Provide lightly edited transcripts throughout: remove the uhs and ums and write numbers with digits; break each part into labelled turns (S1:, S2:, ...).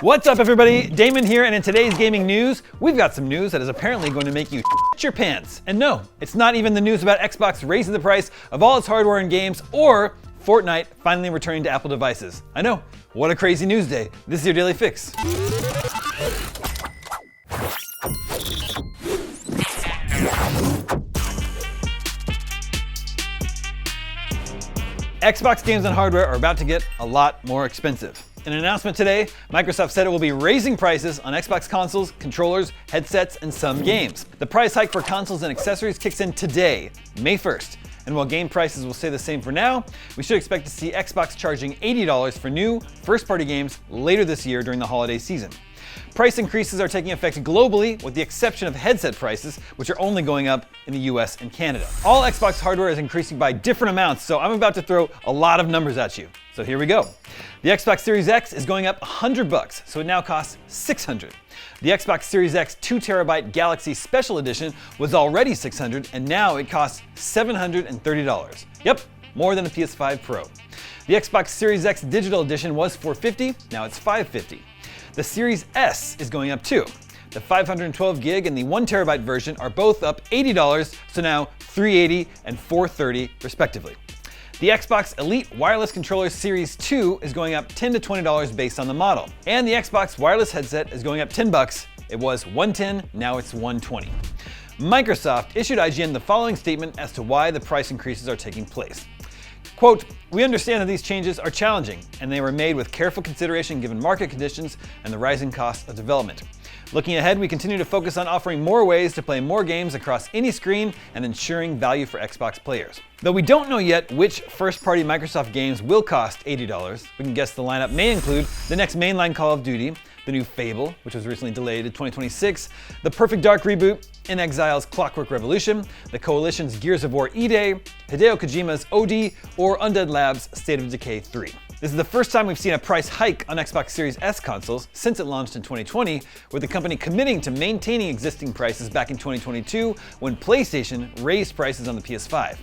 S1: What's up everybody, Damon here, and in today's gaming news, we've got some news that is apparently going to make you shit your pants. And no, it's not even the news about Xbox raising the price of all its hardware and games, or Fortnite finally returning to Apple devices. I know, what a crazy news day. This is your Daily Fix. Xbox games and hardware are about to get a lot more expensive. In an announcement today, Microsoft said it will be raising prices on Xbox consoles, controllers, headsets, and some games. The price hike for consoles and accessories kicks in today, May 1st. And while game prices will stay the same for now, we should expect to see Xbox charging $80 for new, first-party games later this year during the holiday season. Price increases are taking effect globally, with the exception of headset prices, which are only going up in the US and Canada. All Xbox hardware is increasing by different amounts, so I'm about to throw a lot of numbers at you. So here we go. The Xbox Series X is going up $100, so it now costs $600. The Xbox Series X 2TB Galaxy Special Edition was already $600, and now it costs $730. Yep, more than a PS5 Pro. The Xbox Series X Digital Edition was $450, now it's $550. The Series S is going up too. The 512 gig and the 1TB version are both up $80, so now $380 and $430 respectively. The Xbox Elite Wireless Controller Series 2 is going up $10 to $20 based on the model. And the Xbox wireless headset is going up $10. It was $110, now it's $120. Microsoft issued IGN the following statement as to why the price increases are taking place. Quote, "We understand that these changes are challenging, and they were made with careful consideration given market conditions and the rising costs of development. Looking ahead, we continue to focus on offering more ways to play more games across any screen and ensuring value for Xbox players." Though we don't know yet which first-party Microsoft games will cost $80, we can guess the lineup may include the next mainline Call of Duty, the new Fable, which was recently delayed to 2026, the Perfect Dark reboot, In Exile's Clockwork Revolution, the Coalition's Gears of War E-Day, Hideo Kojima's OD, or Undead Labs' State of Decay 3. This is the first time we've seen a price hike on Xbox Series S consoles since it launched in 2020, with the company committing to maintaining existing prices back in 2022 when PlayStation raised prices on the PS5.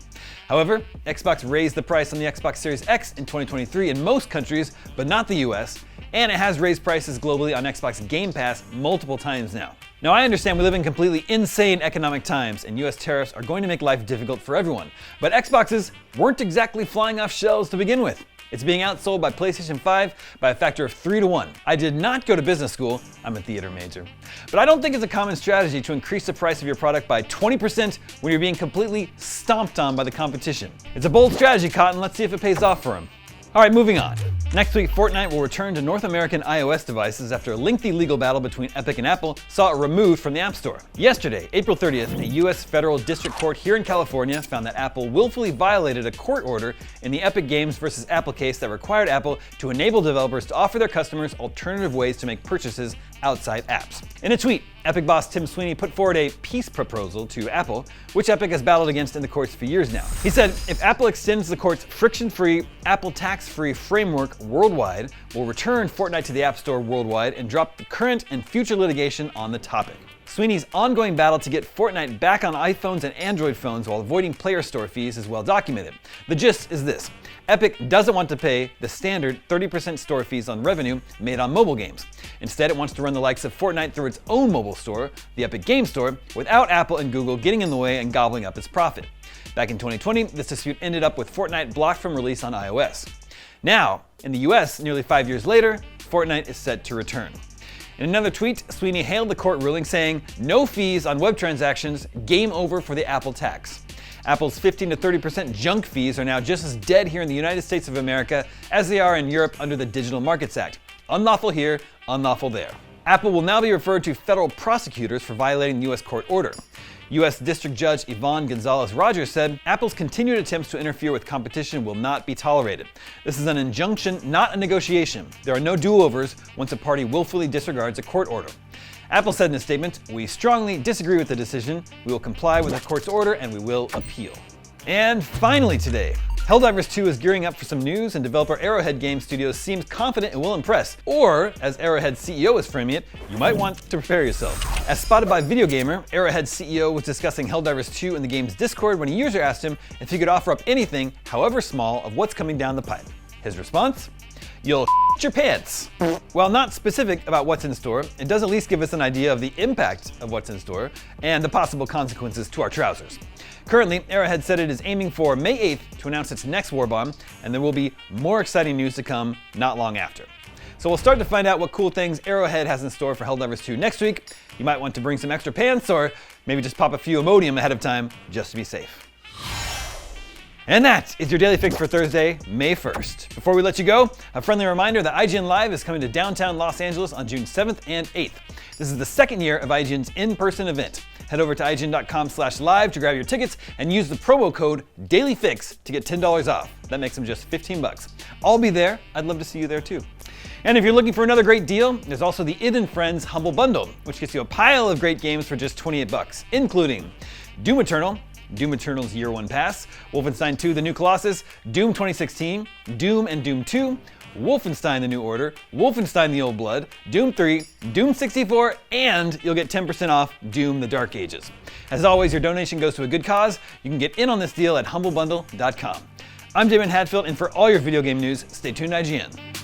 S1: However, Xbox raised the price on the Xbox Series X in 2023 in most countries, but not the US, and it has raised prices globally on Xbox Game Pass multiple times now. Now, I understand we live in completely insane economic times, and US tariffs are going to make life difficult for everyone, but Xboxes weren't exactly flying off shelves to begin with. It's being outsold by PlayStation 5 by a factor of 3 to 1. I did not go to business school, I'm a theater major. But I don't think it's a common strategy to increase the price of your product by 20% when you're being completely stomped on by the competition. It's a bold strategy, Cotton, let's see if it pays off for him. Alright, moving on. Next week, Fortnite will return to North American iOS devices after a lengthy legal battle between Epic and Apple saw it removed from the App Store. Yesterday, April 30th, a US federal district court here in California found that Apple willfully violated a court order in the Epic Games versus Apple case that required Apple to enable developers to offer their customers alternative ways to make purchases outside apps. In a tweet, Epic boss Tim Sweeney put forward a peace proposal to Apple, which Epic has battled against in the courts for years now. He said, if Apple extends the court's friction-free, Apple tax-free framework worldwide, we'll return Fortnite to the App Store worldwide and drop the current and future litigation on the topic. Sweeney's ongoing battle to get Fortnite back on iPhones and Android phones while avoiding player store fees is well documented. The gist is this: Epic doesn't want to pay the standard 30% store fees on revenue made on mobile games. Instead, it wants to run the likes of Fortnite through its own mobile store, the Epic Game Store, without Apple and Google getting in the way and gobbling up its profit. Back in 2020, this dispute ended up with Fortnite blocked from release on iOS. Now, in the US, nearly 5 years later, Fortnite is set to return. In another tweet, Sweeney hailed the court ruling saying, "No fees on web transactions, game over for the Apple tax." Apple's 15 to 30% junk fees are now just as dead here in the United States of America as they are in Europe under the Digital Markets Act. Unlawful here, unlawful there. Apple will now be referred to federal prosecutors for violating the US court order. U.S. District Judge Yvonne Gonzalez-Rogers said, Apple's continued attempts to interfere with competition will not be tolerated. This is an injunction, not a negotiation. There are no do-overs once a party willfully disregards a court order. Apple said in a statement, "We strongly disagree with the decision. We will comply with the court's order and we will appeal." And finally today, Helldivers 2 is gearing up for some news, and developer Arrowhead Game Studios seems confident it will impress. Or, as Arrowhead's CEO is framing it, you might want to prepare yourself. As spotted by Video Gamer, Arrowhead's CEO was discussing Helldivers 2 in the game's Discord when a user asked him if he could offer up anything, however small, of what's coming down the pipe. His response? you'll your pants. While not specific about what's in store, it does at least give us an idea of the impact of what's in store and the possible consequences to our trousers. Currently, Arrowhead said it is aiming for May 8th to announce its next war bomb, and there will be more exciting news to come not long after. So we'll start to find out what cool things Arrowhead has in store for Helldivers 2 next week. You might want to bring some extra pants, or maybe just pop a few Imodium ahead of time just to be safe. And that is your Daily Fix for Thursday, May 1st. Before we let you go, a friendly reminder that IGN Live is coming to downtown Los Angeles on June 7th and 8th. This is the second year of IGN's in-person event. Head over to ign.com/live to grab your tickets and use the promo code DailyFix to get $10 off. That makes them just 15 bucks. I'll be there. I'd love to see you there too. And if you're looking for another great deal, there's also the Id and Friends Humble Bundle, which gets you a pile of great games for just 28 bucks, including Doom Eternal, Doom Eternal's Year 1 Pass, Wolfenstein 2 The New Colossus, Doom 2016, Doom and Doom 2, Wolfenstein The New Order, Wolfenstein The Old Blood, Doom 3, Doom 64, and you'll get 10% off Doom The Dark Ages. As always, your donation goes to a good cause. You can get in on this deal at humblebundle.com. I'm Damon Hadfield, and for all your video game news, stay tuned to IGN.